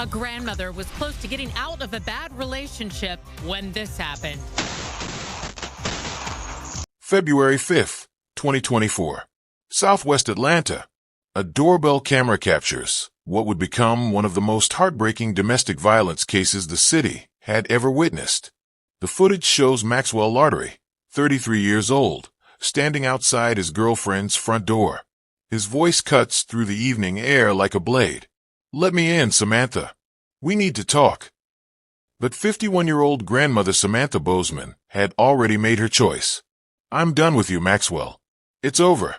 A grandmother was close to getting out of a bad relationship when this happened. February 5th, 2024. Southwest Atlanta. A doorbell camera captures what would become one of the most heartbreaking domestic violence cases the city had ever witnessed. The footage shows Maxwell Lartery, 33 years old, standing outside his girlfriend's front door. His voice cuts through the evening air like a blade. "Let me in, Samantha. We need to talk." But 51-year-old grandmother Samantha Bozeman had already made her choice. "I'm done with you, Maxwell. It's over."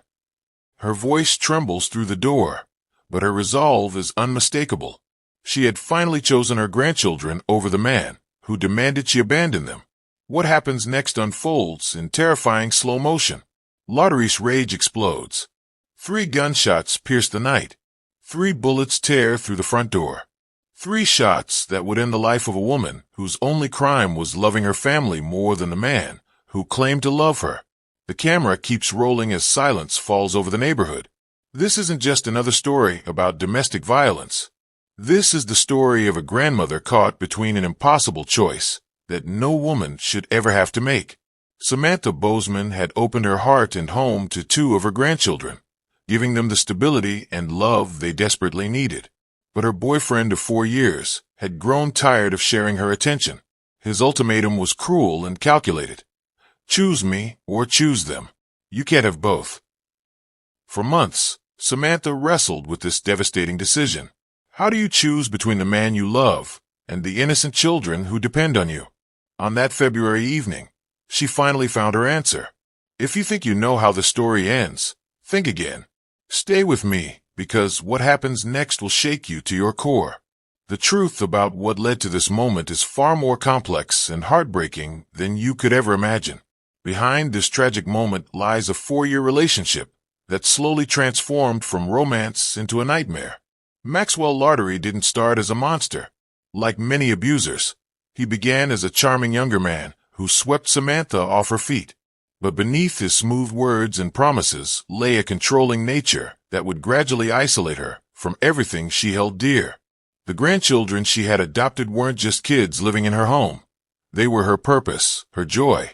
Her voice trembles through the door, but her resolve is unmistakable. She had finally chosen her grandchildren over the man who demanded she abandon them. What happens next unfolds in terrifying slow motion. Lartery's rage explodes. 3 gunshots pierce the night. 3 bullets tear through the front door. 3 shots that would end the life of a woman whose only crime was loving her family more than the man who claimed to love her. The camera keeps rolling as silence falls over the neighborhood. This isn't just another story about domestic violence. This is the story of a grandmother caught between an impossible choice that no woman should ever have to make. Samantha Bozeman had opened her heart and home to 2 of her grandchildren, giving them the stability and love they desperately needed. But her boyfriend of 4 years had grown tired of sharing her attention. His ultimatum was cruel and calculated. "Choose me or choose them. You can't have both." For months, Samantha wrestled with this devastating decision. How do you choose between the man you love and the innocent children who depend on you? On that February evening, she finally found her answer. If you think you know how the story ends, think again. Stay with me, because what happens next will shake you to your core. The truth about what led to this moment is far more complex and heartbreaking than you could ever imagine. Behind this tragic moment lies a 4-year relationship that slowly transformed from romance into a nightmare. Maxwell Lartery didn't start as a monster. Like many abusers, he began as a charming younger man who swept Samantha off her feet. But beneath his smooth words and promises lay a controlling nature that would gradually isolate her from everything she held dear. The grandchildren she had adopted weren't just kids living in her home. They were her purpose, her joy,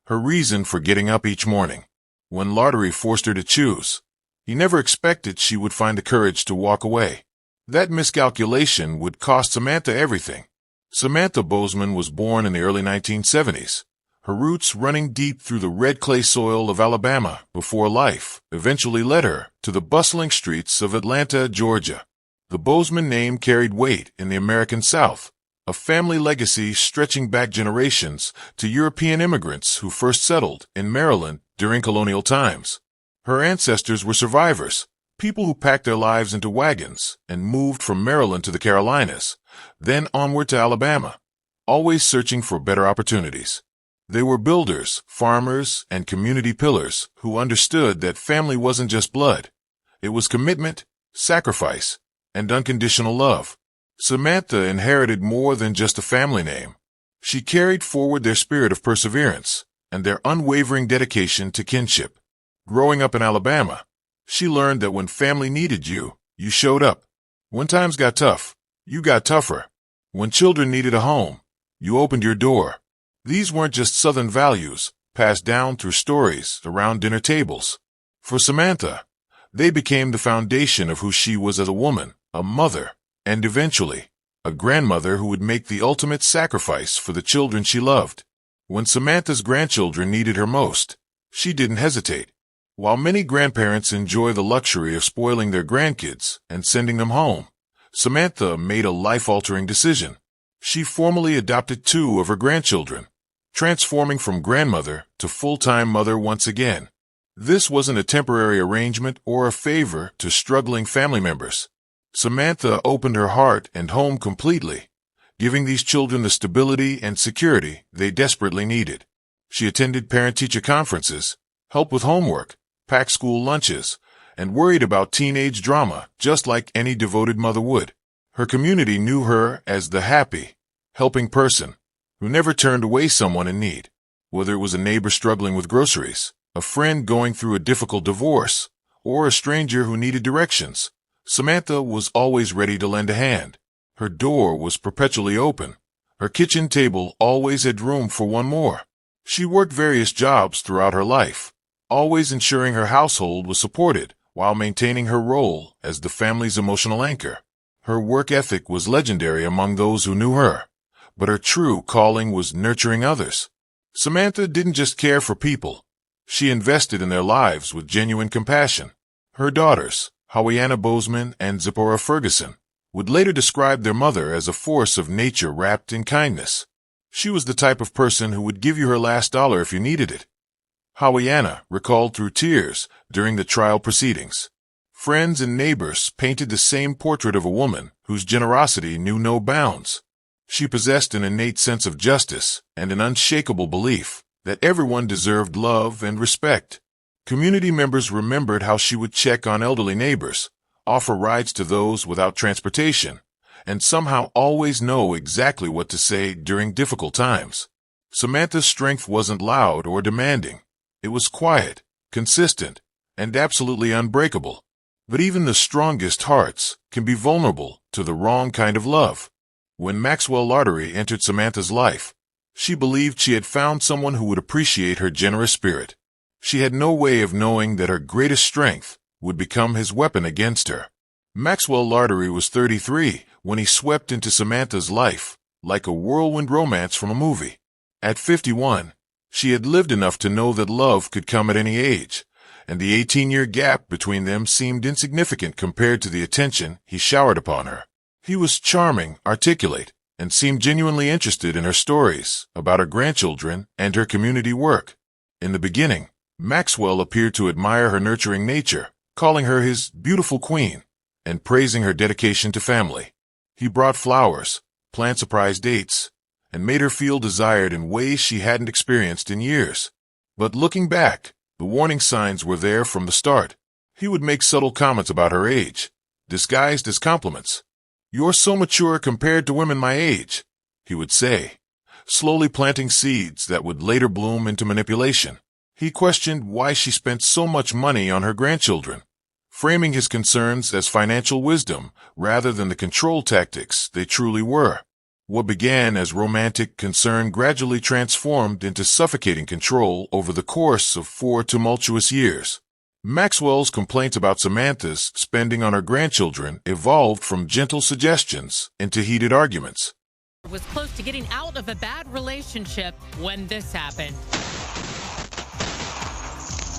her reason for getting up each morning. When Lartery forced her to choose, he never expected she would find the courage to walk away. That miscalculation would cost Samantha everything. Samantha Bozeman was born in the early 1970s, her roots running deep through the red clay soil of Alabama before life eventually led her to the bustling streets of Atlanta, Georgia. The Bozeman name carried weight in the American South, a family legacy stretching back generations to European immigrants who first settled in Maryland during colonial times. Her ancestors were survivors, people who packed their lives into wagons and moved from Maryland to the Carolinas, then onward to Alabama, always searching for better opportunities. They were builders, farmers, and community pillars who understood that family wasn't just blood. It was commitment, sacrifice, and unconditional love. Samantha inherited more than just a family name. She carried forward their spirit of perseverance and their unwavering dedication to kinship. Growing up in Alabama, she learned that when family needed you, you showed up. When times got tough, you got tougher. When children needed a home, you opened your door. These weren't just Southern values passed down through stories around dinner tables. For Samantha, they became the foundation of who she was as a woman, a mother, and eventually, a grandmother who would make the ultimate sacrifice for the children she loved. When Samantha's grandchildren needed her most, she didn't hesitate. While many grandparents enjoy the luxury of spoiling their grandkids and sending them home, Samantha made a life-altering decision. She formally adopted 2 of her grandchildren, transforming from grandmother to full-time mother once again. This wasn't a temporary arrangement or a favor to struggling family members. Samantha opened her heart and home completely, giving these children the stability and security they desperately needed. She attended parent-teacher conferences, helped with homework, packed school lunches, and worried about teenage drama just like any devoted mother would. Her community knew her as the happy, helping person who never turned away someone in need. Whether it was a neighbor struggling with groceries, a friend going through a difficult divorce, or a stranger who needed directions, Samantha was always ready to lend a hand. Her door was perpetually open. Her kitchen table always had room for one more. She worked various jobs throughout her life, always ensuring her household was supported while maintaining her role as the family's emotional anchor. Her work ethic was legendary among those who knew her, but her true calling was nurturing others. Samantha didn't just care for people. She invested in their lives with genuine compassion. Her daughters, Howiana Bozeman and Zipporah Ferguson, would later describe their mother as a force of nature wrapped in kindness. She was the type of person who would give you her last dollar if you needed it. Howiana recalled through tears during the trial proceedings. Friends and neighbors painted the same portrait of a woman whose generosity knew no bounds. She possessed an innate sense of justice and an unshakable belief that everyone deserved love and respect. Community members remembered how she would check on elderly neighbors, offer rides to those without transportation, and somehow always know exactly what to say during difficult times. Samantha's strength wasn't loud or demanding. It was quiet, consistent, and absolutely unbreakable. But even the strongest hearts can be vulnerable to the wrong kind of love. When Maxwell Lartery entered Samantha's life, she believed she had found someone who would appreciate her generous spirit. She had no way of knowing that her greatest strength would become his weapon against her. Maxwell Lartery was 33 when he swept into Samantha's life like a whirlwind romance from a movie. At 51, she had lived enough to know that love could come at any age, and the 18-year gap between them seemed insignificant compared to the attention he showered upon her. He was charming, articulate, and seemed genuinely interested in her stories about her grandchildren and her community work. In the beginning, Maxwell appeared to admire her nurturing nature, calling her his beautiful queen, and praising her dedication to family. He brought flowers, planned surprise dates, and made her feel desired in ways she hadn't experienced in years. But looking back, the warning signs were there from the start. He would make subtle comments about her age, disguised as compliments. "You're so mature compared to women my age," he would say, slowly planting seeds that would later bloom into manipulation. He questioned why she spent so much money on her grandchildren, framing his concerns as financial wisdom rather than the control tactics they truly were. What began as romantic concern gradually transformed into suffocating control over the course of 4 tumultuous years. Maxwell's complaints about Samantha's spending on her grandchildren evolved from gentle suggestions into heated arguments. Was close to getting out of a bad relationship when this happened.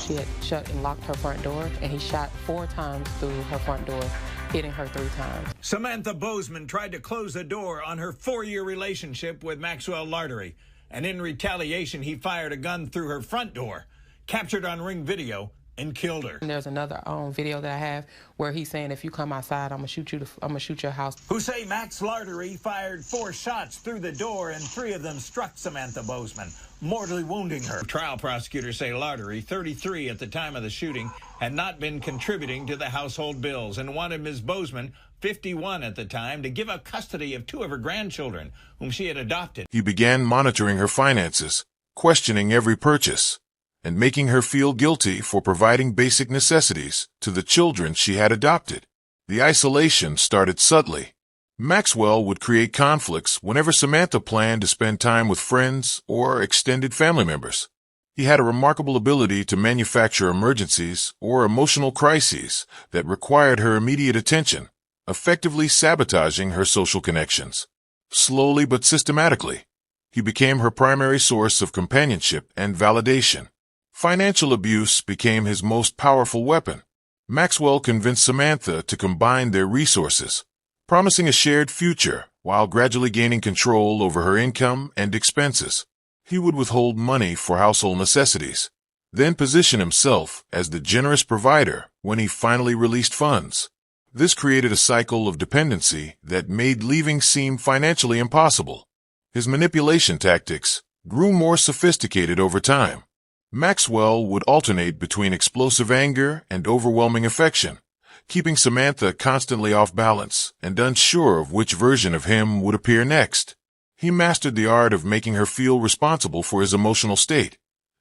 She had shut and locked her front door, and he shot 4 times through her front door, hitting her 3 times. Samantha Bozeman tried to close the door on her 4-year relationship with Maxwell Lartery, and in retaliation, he fired a gun through her front door, captured on Ring video, and killed her. And there's another video that I have where he's saying, "If you come outside, I'm gonna shoot you. I'm gonna shoot your house." Who say Max Lartery fired 4 shots through the door, and 3 of them struck Samantha Bozeman, mortally wounding her. Trial prosecutors say Lartery, 33 at the time of the shooting, had not been contributing to the household bills and wanted Ms. Bozeman, 51 at the time, to give up custody of 2 of her grandchildren, whom she had adopted. He began monitoring her finances, questioning every purchase, and making her feel guilty for providing basic necessities to the children she had adopted. The isolation started subtly. Maxwell would create conflicts whenever Samantha planned to spend time with friends or extended family members. He had a remarkable ability to manufacture emergencies or emotional crises that required her immediate attention, effectively sabotaging her social connections. Slowly but systematically, he became her primary source of companionship and validation. Financial abuse became his most powerful weapon. Maxwell convinced Samantha to combine their resources, promising a shared future while gradually gaining control over her income and expenses. He would withhold money for household necessities, then position himself as the generous provider when he finally released funds. This created a cycle of dependency that made leaving seem financially impossible. His manipulation tactics grew more sophisticated over time. Maxwell would alternate between explosive anger and overwhelming affection, keeping Samantha constantly off balance and unsure of which version of him would appear next. He mastered the art of making her feel responsible for his emotional state,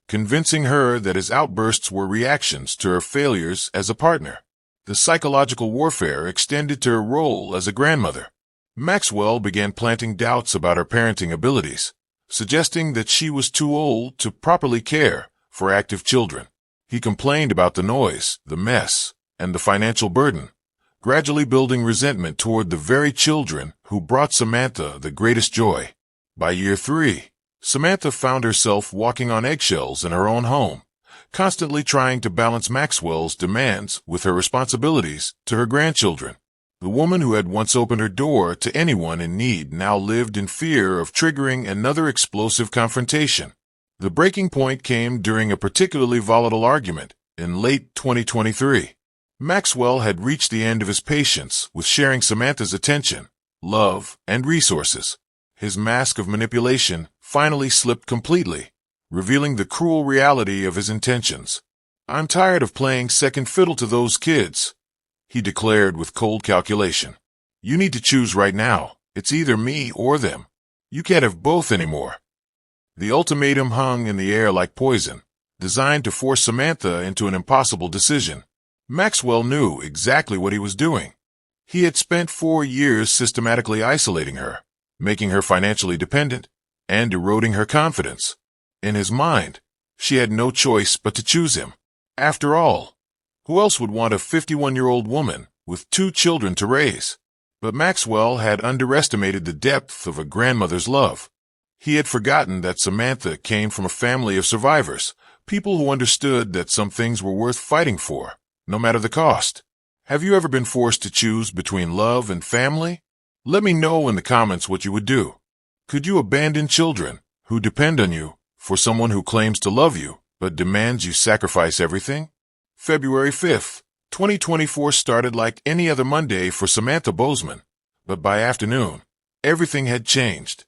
convincing her that his outbursts were reactions to her failures as a partner. The psychological warfare extended to her role as a grandmother. Maxwell began planting doubts about her parenting abilities, suggesting that she was too old to properly care for active children. He complained about the noise, the mess, and the financial burden, gradually building resentment toward the very children who brought Samantha the greatest joy. By year 3, Samantha found herself walking on eggshells in her own home, constantly trying to balance Maxwell's demands with her responsibilities to her grandchildren. The woman who had once opened her door to anyone in need now lived in fear of triggering another explosive confrontation. The breaking point came during a particularly volatile argument in late 2023. Maxwell had reached the end of his patience with sharing Samantha's attention, love, and resources. His mask of manipulation finally slipped completely, revealing the cruel reality of his intentions. "I'm tired of playing second fiddle to those kids," he declared with cold calculation. "You need to choose right now. It's either me or them. You can't have both anymore." The ultimatum hung in the air like poison, designed to force Samantha into an impossible decision. Maxwell knew exactly what he was doing. He had spent 4 years systematically isolating her, making her financially dependent, and eroding her confidence. In his mind, she had no choice but to choose him. After all, who else would want a 51-year-old woman with 2 children to raise? But Maxwell had underestimated the depth of a grandmother's love. He had forgotten that Samantha came from a family of survivors, people who understood that some things were worth fighting for, no matter the cost. Have you ever been forced to choose between love and family? Let me know in the comments what you would do. Could you abandon children who depend on you for someone who claims to love you but demands you sacrifice everything? February 5th, 2024 started like any other Monday for Samantha Bozeman, but by afternoon, everything had changed.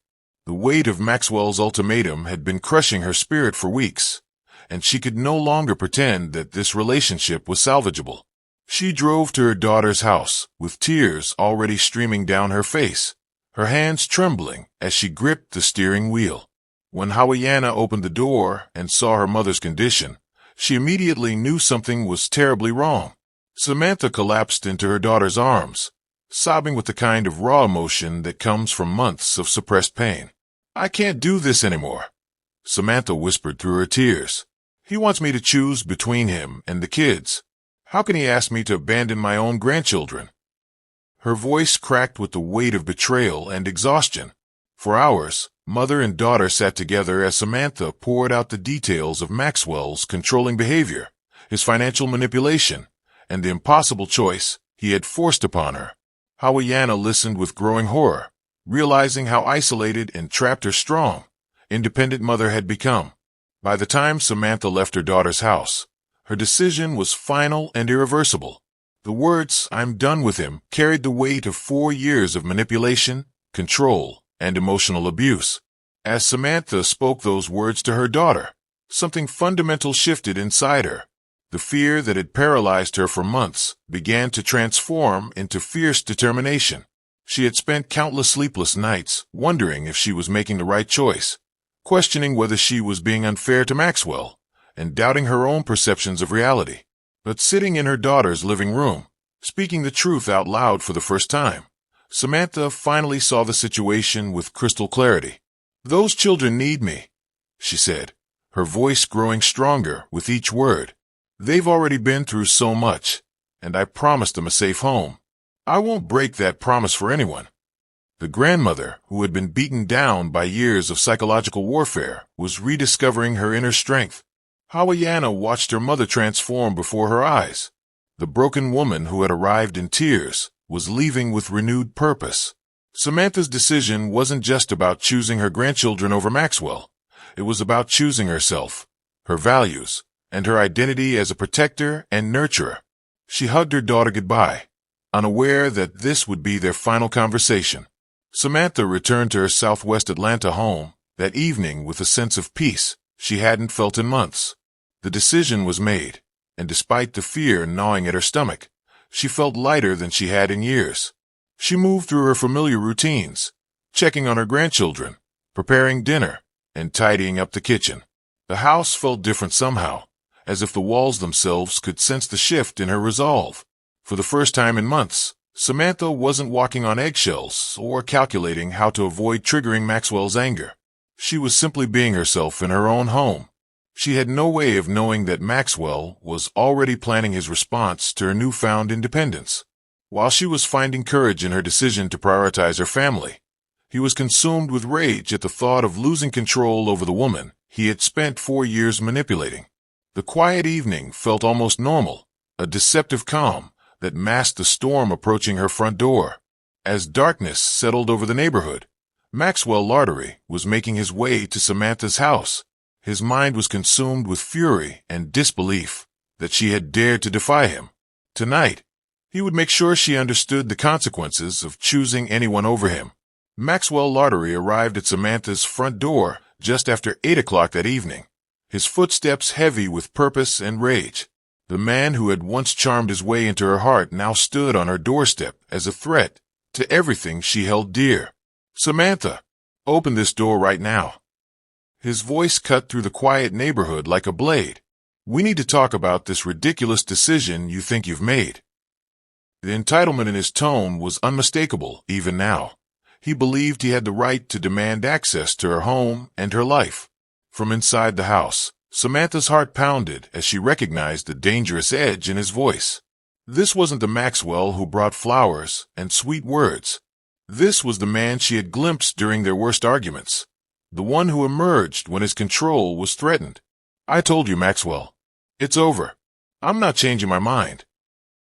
The weight of Maxwell's ultimatum had been crushing her spirit for weeks, and she could no longer pretend that this relationship was salvageable. She drove to her daughter's house with tears already streaming down her face, her hands trembling as she gripped the steering wheel. When Hawaiiana opened the door and saw her mother's condition, she immediately knew something was terribly wrong. Samantha collapsed into her daughter's arms, sobbing with the kind of raw emotion that comes from months of suppressed pain. "I can't do this anymore," Samantha whispered through her tears. "He wants me to choose between him and the kids. How can he ask me to abandon my own grandchildren?" Her voice cracked with the weight of betrayal and exhaustion. For hours, mother and daughter sat together as Samantha poured out the details of Maxwell's controlling behavior, his financial manipulation, and the impossible choice he had forced upon her. Hawaiiana listened with growing horror, realizing how isolated and trapped her strong, independent mother had become. By the time Samantha left her daughter's house, her decision was final and irreversible. The words, "I'm done with him," carried the weight of 4 years of manipulation, control, and emotional abuse. As Samantha spoke those words to her daughter, something fundamental shifted inside her. The fear that had paralyzed her for months began to transform into fierce determination. She had spent countless sleepless nights wondering if she was making the right choice, questioning whether she was being unfair to Maxwell, and doubting her own perceptions of reality. But sitting in her daughter's living room, speaking the truth out loud for the first time, Samantha finally saw the situation with crystal clarity. "Those children need me," she said, her voice growing stronger with each word. "They've already been through so much, and I promised them a safe home. I won't break that promise for anyone." The grandmother, who had been beaten down by years of psychological warfare, was rediscovering her inner strength. Hawaiiana watched her mother transform before her eyes. The broken woman who had arrived in tears was leaving with renewed purpose. Samantha's decision wasn't just about choosing her grandchildren over Maxwell. It was about choosing herself, her values, and her identity as a protector and nurturer. She hugged her daughter goodbye, unaware that this would be their final conversation. Samantha returned to her Southwest Atlanta home that evening with a sense of peace she hadn't felt in months. The decision was made, and despite the fear gnawing at her stomach, she felt lighter than she had in years. She moved through her familiar routines, checking on her grandchildren, preparing dinner, and tidying up the kitchen. The house felt different somehow, as if the walls themselves could sense the shift in her resolve. For the first time in months, Samantha wasn't walking on eggshells or calculating how to avoid triggering Maxwell's anger. She was simply being herself in her own home. She had no way of knowing that Maxwell was already planning his response to her newfound independence. While she was finding courage in her decision to prioritize her family, he was consumed with rage at the thought of losing control over the woman he had spent 4 years manipulating. The quiet evening felt almost normal, a deceptive calm that masked the storm approaching her front door. As darkness settled over the neighborhood, Maxwell Lartery was making his way to Samantha's house. His mind was consumed with fury and disbelief that she had dared to defy him. Tonight, he would make sure she understood the consequences of choosing anyone over him. Maxwell Lartery arrived at Samantha's front door just after 8 o'clock that evening, his footsteps heavy with purpose and rage. The man who had once charmed his way into her heart now stood on her doorstep as a threat to everything she held dear. "Samantha, open this door right now." His voice cut through the quiet neighborhood like a blade. "We need to talk about this ridiculous decision you think you've made." The entitlement in his tone was unmistakable even now. He believed he had the right to demand access to her home and her life. From inside the house, Samantha's heart pounded as she recognized the dangerous edge in his voice. This wasn't the Maxwell who brought flowers and sweet words. This was the man she had glimpsed during their worst arguments, the one who emerged when his control was threatened. "I told you, Maxwell. It's over. I'm not changing my mind."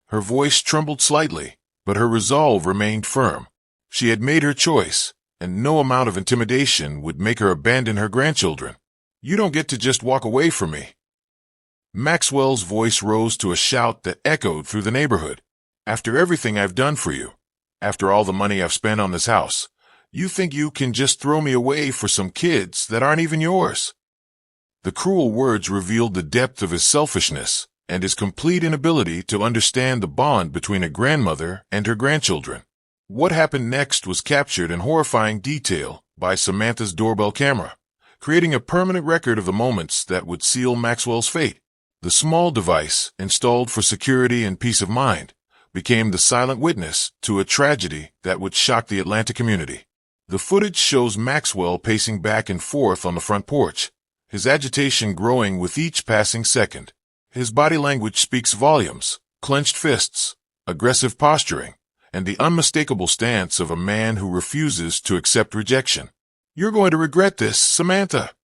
Her voice trembled slightly, but her resolve remained firm. She had made her choice, and no amount of intimidation would make her abandon her grandchildren. "You don't get to just walk away from me." Maxwell's voice rose to a shout that echoed through the neighborhood. "After everything I've done for you, after all the money I've spent on this house, you think you can just throw me away for some kids that aren't even yours?" The cruel words revealed the depth of his selfishness and his complete inability to understand the bond between a grandmother and her grandchildren. What happened next was captured in horrifying detail by Samantha's doorbell camera, creating a permanent record of the moments that would seal Maxwell's fate. The small device, installed for security and peace of mind, became the silent witness to a tragedy that would shock the Atlanta community. The footage shows Maxwell pacing back and forth on the front porch, his agitation growing with each passing second. His body language speaks volumes: clenched fists, aggressive posturing, and the unmistakable stance of a man who refuses to accept rejection. "You're going to regret this, Samantha,"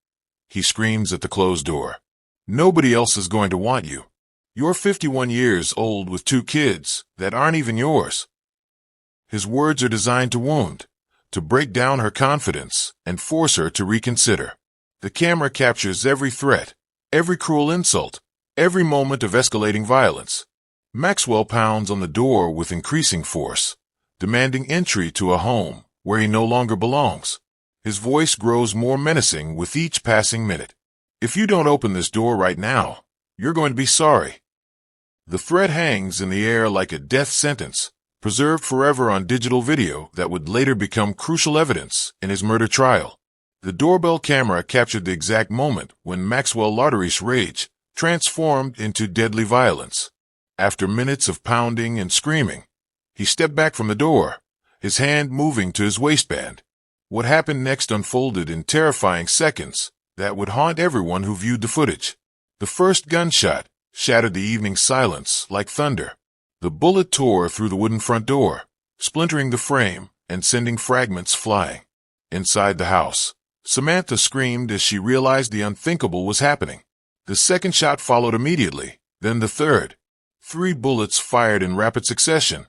he screams at the closed door. "Nobody else is going to want you. You're 51 years old with 2 kids that aren't even yours." His words are designed to wound, to break down her confidence and force her to reconsider. The camera captures every threat, every cruel insult, every moment of escalating violence. Maxwell pounds on the door with increasing force, demanding entry to a home where he no longer belongs. His voice grows more menacing with each passing minute. "If you don't open this door right now, you're going to be sorry." The threat hangs in the air like a death sentence, preserved forever on digital video that would later become crucial evidence in his murder trial. The doorbell camera captured the exact moment when Maxwell Lartery's rage transformed into deadly violence. After minutes of pounding and screaming, he stepped back from the door, his hand moving to his waistband. What happened next unfolded in terrifying seconds that would haunt everyone who viewed the footage. The first gunshot shattered the evening silence like thunder. The bullet tore through the wooden front door, splintering the frame and sending fragments flying. Inside the house, Samantha screamed as she realized the unthinkable was happening. The second shot followed immediately, then the third. 3 bullets fired in rapid succession,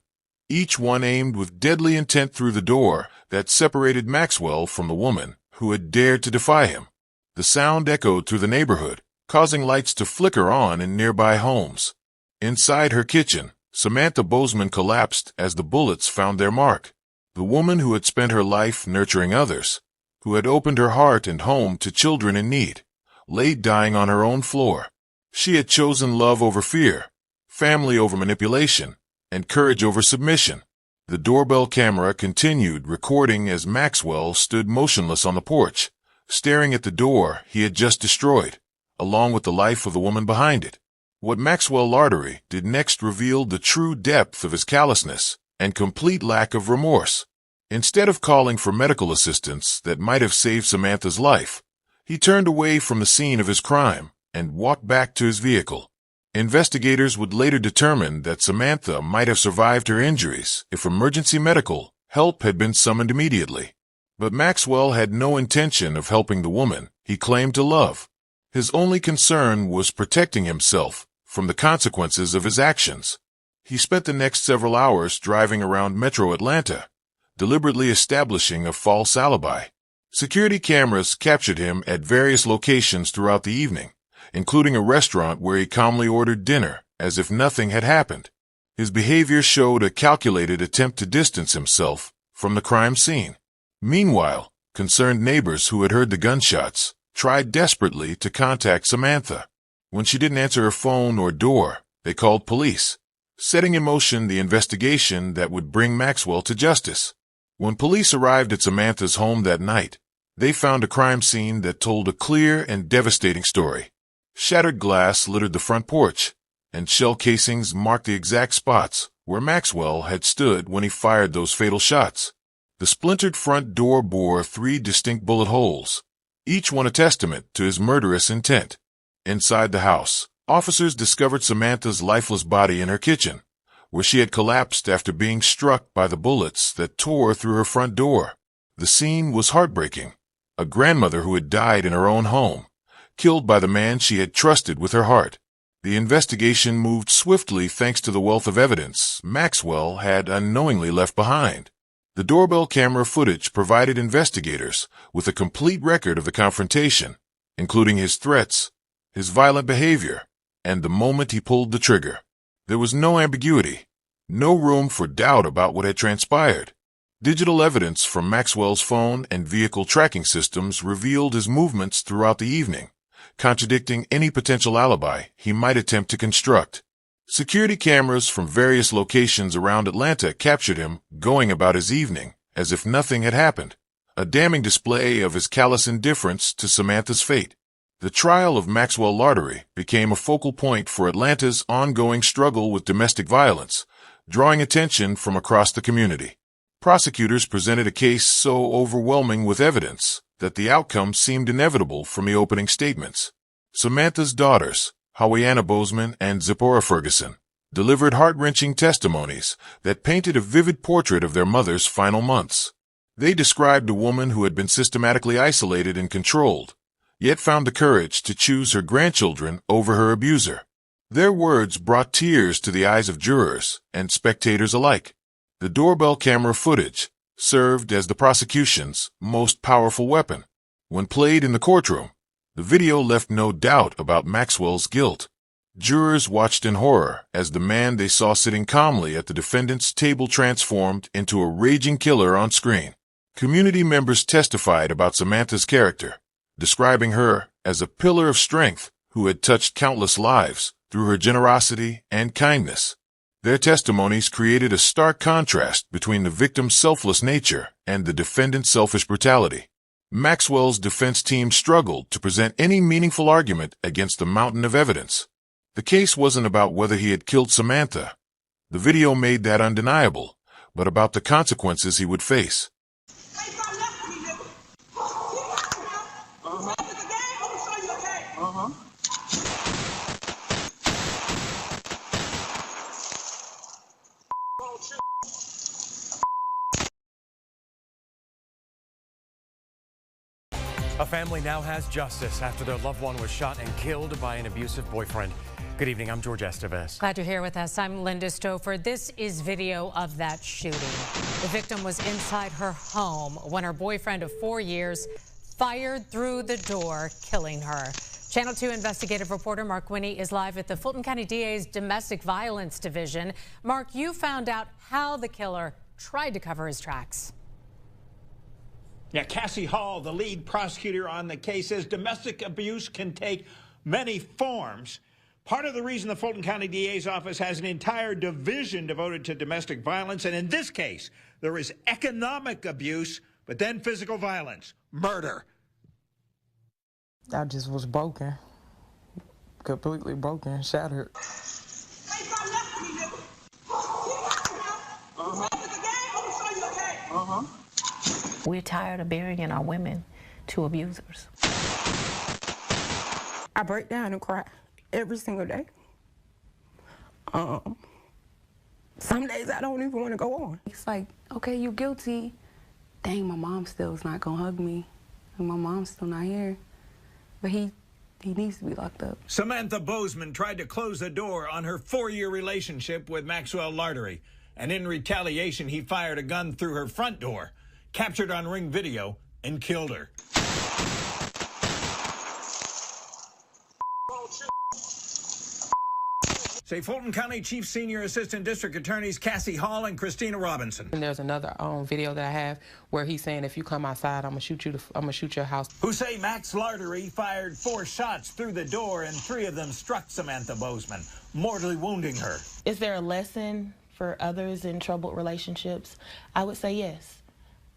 each one aimed with deadly intent through the door that separated Maxwell from the woman who had dared to defy him. The sound echoed through the neighborhood, causing lights to flicker on in nearby homes. Inside her kitchen, Samantha Bozeman collapsed as the bullets found their mark. The woman who had spent her life nurturing others, who had opened her heart and home to children in need, lay dying on her own floor. She had chosen love over fear, family over manipulation, and courage over submission. The doorbell camera continued recording as Maxwell stood motionless on the porch, staring at the door he had just destroyed, along with the life of the woman behind it. What Maxwell Lartery did next revealed the true depth of his callousness and complete lack of remorse. Instead of calling for medical assistance that might have saved Samantha's life, he turned away from the scene of his crime and walked back to his vehicle. Investigators would later determine that Samantha might have survived her injuries if emergency medical help had been summoned immediately. But Maxwell had no intention of helping the woman he claimed to love. His only concern was protecting himself from the consequences of his actions. He spent the next several hours driving around Metro Atlanta, deliberately establishing a false alibi. Security cameras captured him at various locations throughout the evening, including a restaurant where he calmly ordered dinner as if nothing had happened. His behavior showed a calculated attempt to distance himself from the crime scene. Meanwhile, concerned neighbors who had heard the gunshots tried desperately to contact Samantha. When she didn't answer her phone or door, they called police, setting in motion the investigation that would bring Maxwell to justice. When police arrived at Samantha's home that night, they found a crime scene that told a clear and devastating story. Shattered glass littered the front porch, and shell casings marked the exact spots where Maxwell had stood when he fired those fatal shots. The splintered front door bore 3 distinct bullet holes, each one a testament to his murderous intent. Inside the house, officers discovered Samantha's lifeless body in her kitchen, where she had collapsed after being struck by the bullets that tore through her front door. The scene was heartbreaking. A grandmother who had died in her own home, killed by the man she had trusted with her heart. The investigation moved swiftly thanks to the wealth of evidence Maxwell had unknowingly left behind. The doorbell camera footage provided investigators with a complete record of the confrontation, including his threats, his violent behavior, and the moment he pulled the trigger. There was no ambiguity, no room for doubt about what had transpired. Digital evidence from Maxwell's phone and vehicle tracking systems revealed his movements throughout the evening, contradicting any potential alibi he might attempt to construct. Security cameras from various locations around Atlanta captured him going about his evening as if nothing had happened, a damning display of his callous indifference to Samantha's fate. The trial of Maxwell Lartery became a focal point for Atlanta's ongoing struggle with domestic violence, drawing attention from across the community. Prosecutors presented a case so overwhelming with evidence that the outcome seemed inevitable from the opening statements. Samantha's daughters, Howiana Bozeman and Zipporah Ferguson, delivered heart-wrenching testimonies that painted a vivid portrait of their mother's final months. They described a woman who had been systematically isolated and controlled, yet found the courage to choose her grandchildren over her abuser. Their words brought tears to the eyes of jurors and spectators alike. The doorbell camera footage served as the prosecution's most powerful weapon. When played in the courtroom, the video left no doubt about Maxwell's guilt. Jurors watched in horror as the man they saw sitting calmly at the defendant's table transformed into a raging killer on screen. Community members testified about Samantha's character, describing her as a pillar of strength who had touched countless lives through her generosity and kindness. Their testimonies created a stark contrast between the victim's selfless nature and the defendant's selfish brutality. Maxwell's defense team struggled to present any meaningful argument against the mountain of evidence. The case wasn't about whether he had killed Samantha. The video made that undeniable, but about the consequences he would face. A family now has justice after their loved one was shot and killed by an abusive boyfriend. Good evening, I'm George Estevez. Glad you're here with us. I'm Linda Stouffer. This is video of that shooting. The victim was inside her home when her boyfriend of 4 years fired through the door, killing her. Channel 2 investigative reporter Mark Winnie is live at the Fulton County DA's Domestic Violence Division. Mark, you found out how the killer tried to cover his tracks. Yeah, Cassie Hall, the lead prosecutor on the case, says domestic abuse can take many forms. Part of the reason the Fulton County DA's office has an entire division devoted to domestic violence, and in this case, there is economic abuse, but then physical violence, murder. I just was broken, completely broken, shattered. We're tired of burying our women to abusers. I break down and cry every single day. Some days I don't even want to go on. It's like, okay, you guilty. Dang, my mom still is not gonna hug me. And my mom's still not here. But he needs to be locked up. Samantha Bozeman tried to close the door on her 4-year relationship with Maxwell Lartery. And in retaliation, he fired a gun through her front door, captured on Ring video, and killed her. Say Fulton County Chief Senior Assistant District Attorneys Cassie Hall and Christina Robinson. And there's another video that I have where he's saying, if you come outside, I'm gonna shoot your house. Who say Max Lartery fired 4 shots through the door and 3 of them struck Samantha Bozeman, mortally wounding her. Is there a lesson for others in troubled relationships? I would say yes.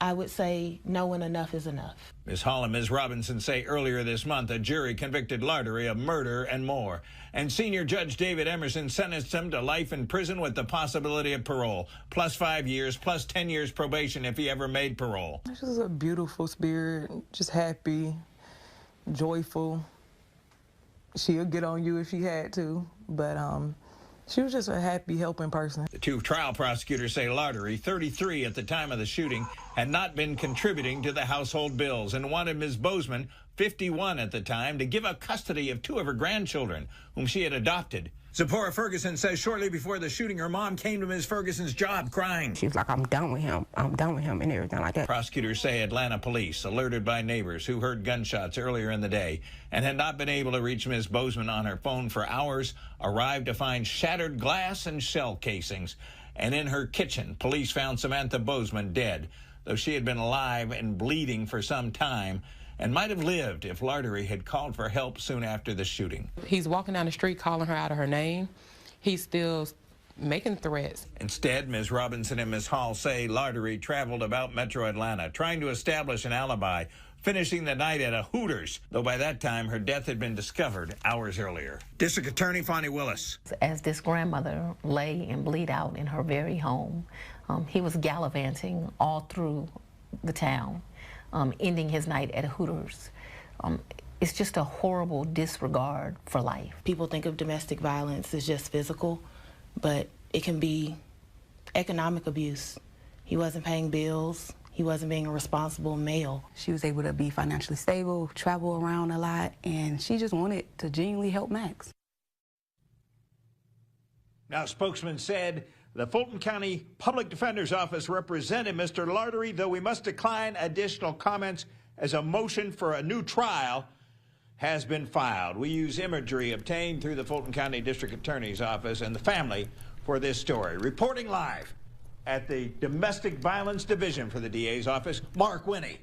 I would say no, when enough is enough. Ms. Hall and Ms. Robinson say earlier this month a jury convicted Lartery of murder and more. And Senior Judge David Emerson sentenced him to life in prison with the possibility of parole, plus 5 years, plus 10 years probation if he ever made parole. She's just a beautiful spirit, just happy, joyful. She'll get on you if she had to, but she was just a happy, helping person. The 2 trial prosecutors say Lartery, 33 at the time of the shooting, had not been contributing to the household bills and wanted Ms. Bozeman, 51 at the time, to give up custody of 2 of her grandchildren, whom she had adopted. Zipporah Ferguson says shortly before the shooting, her mom came to Ms. Ferguson's job crying. She was like, I'm done with him, and everything like that. Prosecutors say Atlanta police, alerted by neighbors who heard gunshots earlier in the day and had not been able to reach Ms. Bozeman on her phone for hours, arrived to find shattered glass and shell casings. And in her kitchen, police found Samantha Bozeman dead, though she had been alive and bleeding for some time and might have lived if Lartery had called for help soon after the shooting. He's walking down the street calling her out of her name. He's still making threats. Instead, Ms. Robinson and Ms. Hall say Lartery traveled about Metro Atlanta, trying to establish an alibi, finishing the night at a Hooters, though by that time her death had been discovered hours earlier. District Attorney Fonnie Willis. As this grandmother lay and bleed out in her very home, he was gallivanting all through the town, ending his night at a Hooters. It's just a horrible disregard for life. People think of domestic violence as just physical, but it can be economic abuse. He wasn't paying bills. He wasn't being a responsible male. She was able to be financially stable, travel around a lot, and she just wanted to genuinely help Max. Now, spokesman said the Fulton County Public Defender's Office represented Mr. Lartery, though we must decline additional comments as a motion for a new trial has been filed. We use imagery obtained through the Fulton County District Attorney's Office and the family for this story. Reporting live at the Domestic Violence Division for the DA's office, Mark Winnie.